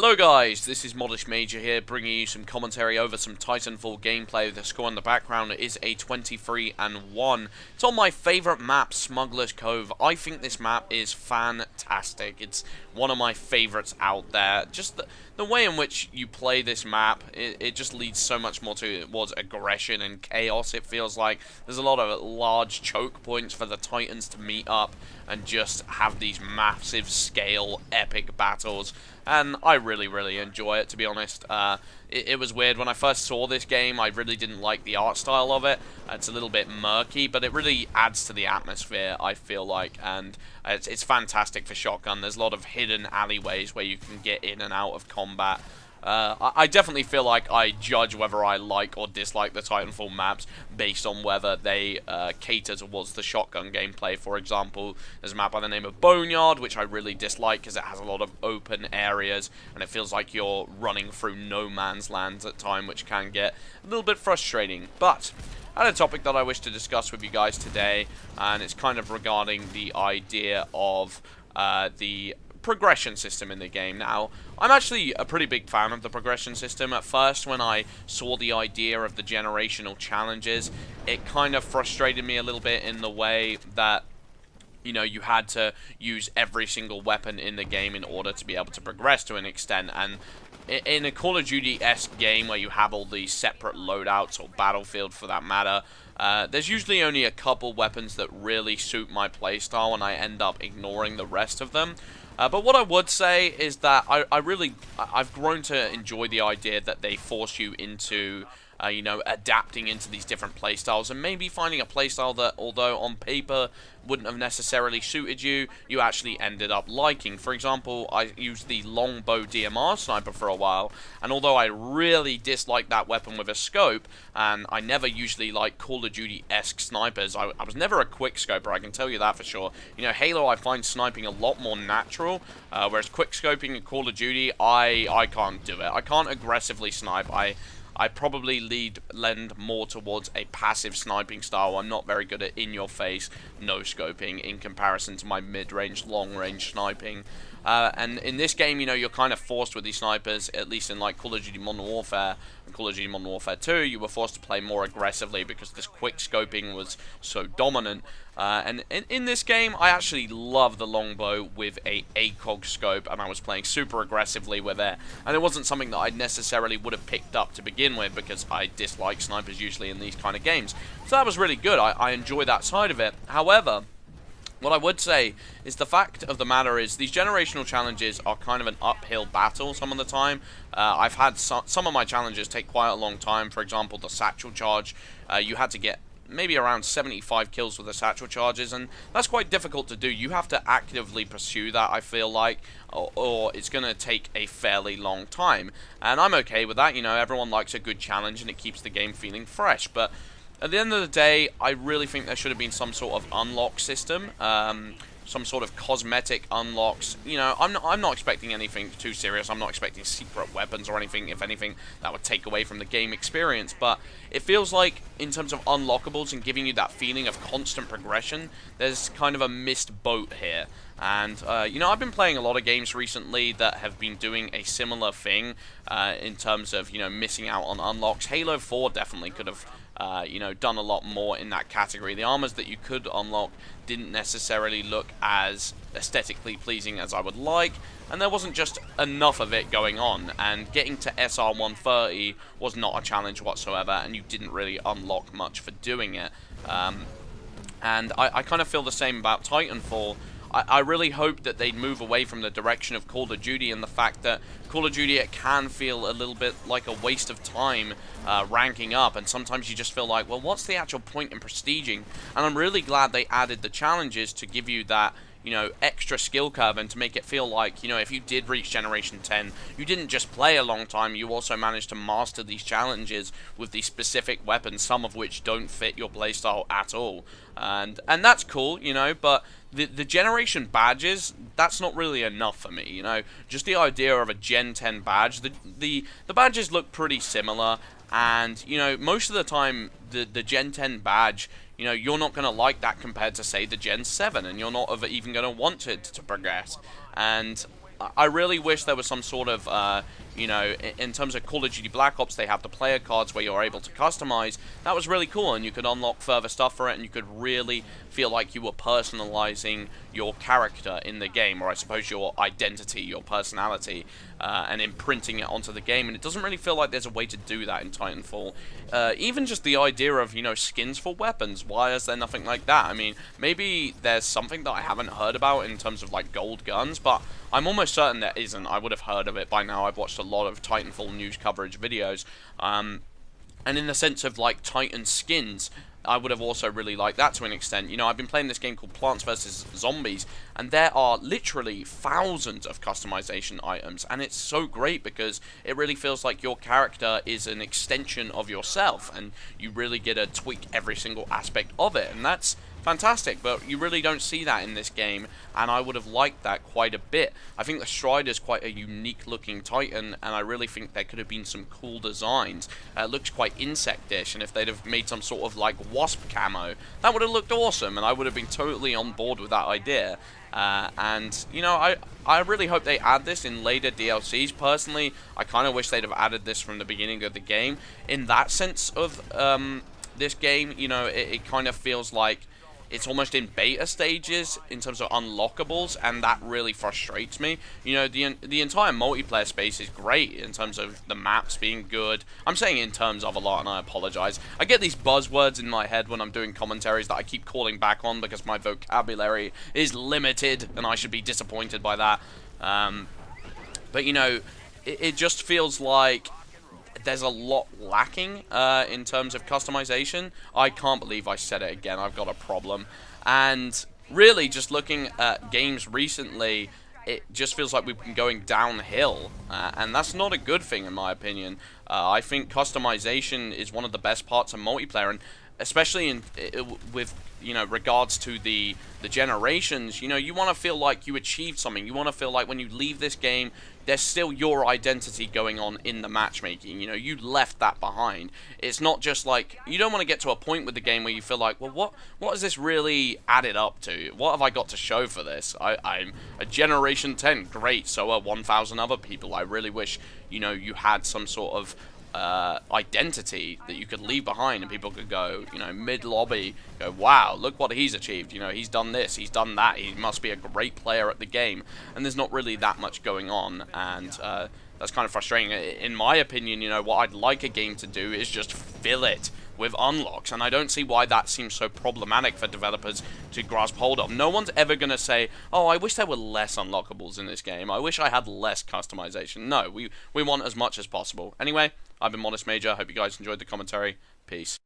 Hello guys, this is Modish Major here, bringing you some commentary over some Titanfall gameplay. The score in the background is a 23-1. It's on my favourite map, Smuggler's Cove. I think this map is fantastic. It's one of my favourites out there. Just the way in which you play this map, it just leads so much more towards aggression and chaos, it feels like. There's a lot of large choke points for the Titans to meet up and just have these massive scale epic battles. And I really enjoy it, to be honest. It was weird. When I first saw this game, I really didn't like the art style of it. It's a little bit murky, but it really adds to the atmosphere, I feel like. And it's fantastic for shotgun. There's a lot of hidden alleyways where you can get in and out of combat. I definitely feel like I judge whether I like or dislike the Titanfall maps based on whether they cater towards the shotgun gameplay. For example, there's a map by the name of Boneyard, which I really dislike because it has a lot of open areas and it feels like you're running through no man's land at time, which can get a little bit frustrating. But I had a topic that I wish to discuss with you guys today, and it's kind of regarding the idea of the progression system in the game. Now, I'm actually a pretty big fan of the progression system. At first, when I saw the idea of the generational challenges, it kind of frustrated me a little bit in the way that, you know, you had to use every single weapon in the game in order to be able to progress to an extent. And in a Call of Duty-esque game where you have all these separate loadouts, or Battlefield for that matter, there's usually only a couple weapons that really suit my playstyle, and I end up ignoring the rest of them. But what I would say is that I've grown to enjoy the idea that they force you into, you know, adapting into these different playstyles, and maybe finding a playstyle that, although on paper wouldn't have necessarily suited you, you actually ended up liking. For example, I used the longbow DMR sniper for a while, and although I really disliked that weapon with a scope, and I never usually like Call of Duty-esque snipers, I was never a quick scoper, I can tell you that for sure. You know, Halo I find sniping a lot more natural, whereas quick scoping in Call of Duty, I can't do it. I can't aggressively snipe. I probably lend more towards a passive sniping style. I'm not very good at in-your-face, no-scoping in comparison to my mid-range, long-range sniping. And in this game, you know, you're kind of forced with these snipers, at least in like Call of Duty Modern Warfare and Call of Duty Modern Warfare 2, you were forced to play more aggressively because this quick scoping was so dominant. And in this game, I actually love the longbow with a ACOG scope, and I was playing super aggressively with it. And it wasn't something that I necessarily would have picked up to begin with because I dislike snipers usually in these kind of games. So that was really good. I enjoy that side of it. However, what I would say is the fact of the matter is these generational challenges are kind of an uphill battle some of the time. I've had some of my challenges take quite a long time. For example, the satchel charge, you had to get maybe around 75 kills with the satchel charges, and that's quite difficult to do. You have to actively pursue that, I feel like, or it's going to take a fairly long time. And I'm okay with that. You know, everyone likes a good challenge and it keeps the game feeling fresh. But at the end of the day, I really think there should have been some sort of unlock system, some sort of cosmetic unlocks. You know, I'm not expecting anything too serious. I'm not expecting secret weapons or anything. If anything, that would take away from the game experience. But it feels like, in terms of unlockables and giving you that feeling of constant progression, there's kind of a missed boat here. And, you know, I've been playing a lot of games recently that have been doing a similar thing in terms of, you know, missing out on unlocks. Halo 4 definitely could have you know, done a lot more in that category. The armors that you could unlock didn't necessarily look as aesthetically pleasing as I would like, and there wasn't just enough of it going on, and getting to SR130 was not a challenge whatsoever, and you didn't really unlock much for doing it. And I kind of feel the same about Titanfall. I really hope that they'd move away from the direction of Call of Duty and the fact that Call of Duty, it can feel a little bit like a waste of time ranking up, and sometimes you just feel like, well, what's the actual point in prestiging? And I'm really glad they added the challenges to give you that, you know, extra skill curve, and to make it feel like, you know, if you did reach Generation 10, you didn't just play a long time, you also managed to master these challenges with these specific weapons, some of which don't fit your playstyle at all. And that's cool, you know, but the Generation badges, that's not really enough for me, you know. Just the idea of a Gen 10 badge, the badges look pretty similar, and, you know, most of the time, the Gen 10 badge, you know, you're not going to like that compared to, say, the Gen 7, and you're not even going to want it to progress. And I really wish there was some sort of, you know, in terms of Call of Duty Black Ops, they have the player cards where you're able to customize. That was really cool, and you could unlock further stuff for it, and you could really feel like you were personalizing your character in the game, or I suppose your identity, your personality, and imprinting it onto the game. And it doesn't really feel like there's a way to do that in Titanfall. Even just the idea of, you know, skins for weapons, why is there nothing like that? I mean, maybe there's something that I haven't heard about in terms of like gold guns, but I'm almost certain there isn't. I would have heard of it by now. I've watched a lot of Titanfall news coverage videos, and in the sense of like Titan skins, I would have also really liked that to an extent. You know, I've been playing this game called Plants vs. Zombies, and there are literally thousands of customization items, and it's so great because it really feels like your character is an extension of yourself, and you really get to tweak every single aspect of it, and that's fantastic. But you really don't see that in this game, and I would have liked that quite a bit. I think the Strider is quite a unique looking Titan, and I really think there could have been some cool designs. It looks quite insect-ish, and if they'd have made some sort of like wasp camo, that would have looked awesome, and I would have been totally on board with that idea. And, you know, I really hope they add this in later DLCs. Personally, I kind of wish they'd have added this from the beginning of the game. In that sense of this game, you know, it kind of feels like it's almost in beta stages in terms of unlockables, and that really frustrates me. You know, the entire multiplayer space is great in terms of the maps being good. I'm saying in terms of a lot, and I apologize. I get these buzzwords in my head when I'm doing commentaries that I keep calling back on because my vocabulary is limited, and I should be disappointed by that. But, you know, it just feels like there's a lot lacking in terms of customization. I can't believe I said it again. I've got a problem. And really, just looking at games recently, it just feels like we've been going downhill. And that's not a good thing, in my opinion. I think customization is one of the best parts of multiplayer, and especially with, you know, regards to the generations, you know, you want to feel like you achieved something. You want to feel like when you leave this game, there's still your identity going on in the matchmaking. You know, you left that behind. It's not just like, you don't want to get to a point with the game where you feel like, well, what has this really added up to? What have I got to show for this? I'm a Generation 10, great, so are 1,000 other people. I really wish, you know, you had some sort of identity that you could leave behind, and people could go, you know, mid-lobby, go, wow, look what he's achieved. You know, he's done this, he's done that, he must be a great player at the game. And there's not really that much going on, and that's kind of frustrating. In my opinion, you know, what I'd like a game to do is just fill it with unlocks, and I don't see why that seems so problematic for developers to grasp hold of. No one's ever going to say, oh, I wish there were less unlockables in this game, I wish I had less customization. No, we want as much as possible. Anyway, I've been Modest Major. I hope you guys enjoyed the commentary. Peace.